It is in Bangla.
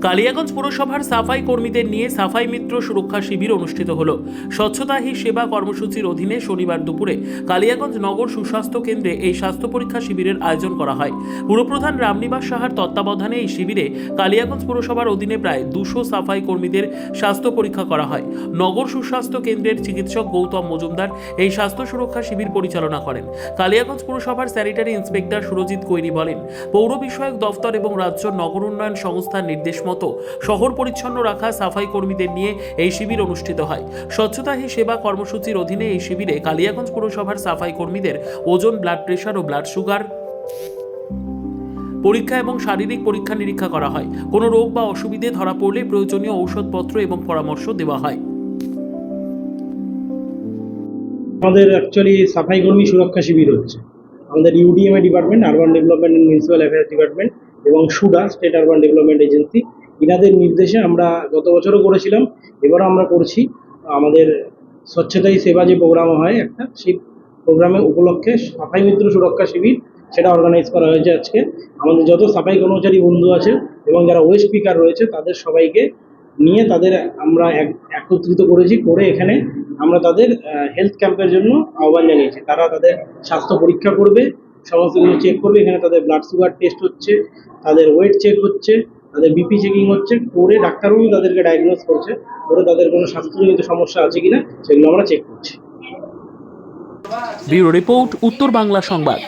কালিয়াগঞ্জ পুরসভার সাফাই কর্মীদের নিয়ে সাফাই মিত্র সুরক্ষা শিবির অনুষ্ঠিত হলো। স্বচ্ছতা হি সেবা কর্মসূচির অধীনে শনিবার দুপুরে কালিয়াগঞ্জ নগর সুস্বাস্থ্য কেন্দ্রে এই স্বাস্থ্য পরীক্ষা শিবিরের আয়োজন করা হয়। পুরপ্রধান রামনিবাস সাহার তত্ত্বাবধানে এই শিবিরে কালিয়াগঞ্জ পুরসভার অধীনে প্রায় 200 সাফাই কর্মীদের স্বাস্থ্য পরীক্ষা করা হয়। নগর সুস্বাস্থ্য কেন্দ্রের চিকিৎসক গৌতম মজুমদার এই স্বাস্থ্য সুরক্ষা শিবির পরিচালনা করেন। কালিয়াগঞ্জ পুরসভার স্যানিটারি ইন্সপেক্টর সুরজিৎ কৈরি বলেন, পৌর বিষয়ক দফতর এবং রাজ্য নগর উন্নয়ন সংস্থার নির্দেশ মতো শহর পরিচ্ছন্ন রাখা সাফাই কর্মীদের নিয়ে এই শিবির অনুষ্ঠিত হয়। স্বচ্ছতা হি সেবা কর্মসূচির অধীনে এই শিবিরে কালিয়াগঞ্জ পুরসভার সাফাই কর্মীদের ওজন, ব্লাড প্রেশার ও ব্লাড সুগার পরীক্ষা এবং শারীরিক পরীক্ষা নিরীক্ষা করা হয়। কোনো রোগ বা অসুবিধে ধরা পড়লে প্রয়োজনীয় ঔষধপত্র এবং পরামর্শ দেওয়া হয়। আমাদের অ্যাকচুয়ালি সাফাই কর্মী সুরক্ষা শিবির হচ্ছে আমাদের UDMA department, urban development and municipal affairs department এবং SUDA state urban development agency, ইনাদের নির্দেশে আমরা গত বছরও করেছিলাম, এবারও আমরা করছি। আমাদের স্বচ্ছতাই সেবা যে প্রোগ্রাম হয় একটা, সেই প্রোগ্রামে উপলক্ষে সাফাই মিত্র সুরক্ষা শিবির সেটা অর্গানাইজ করা হয়েছে আজকে। আমাদের যত সাফাই কর্মচারী বন্ধু আছে এবং যারা ওয়েস্ট পিকার রয়েছে তাদের সবাইকে নিয়ে তাদের আমরা একত্রিত করেছি, করে এখানে আমরা তাদের হেলথ ক্যাম্পের জন্য আহ্বান জানিয়েছি। তারা তাদের স্বাস্থ্য পরীক্ষা করবে, সমস্ত কিছু চেক করবে। এখানে তাদের ব্লাড সুগার টেস্ট হচ্ছে, তাদের ওয়েট চেক হচ্ছে, তাদের বিপি চেকিং হচ্ছে, করে ডাক্তারবাবু তাদেরকে ডায়াগনোজ করছে, করে তাদের কোনো স্বাস্থ্যজনিত সমস্যা আছে কিনা সেগুলো আমরা চেক করছি। ব্যুরো রিপোর্ট, উত্তর বাংলা সংবাদ।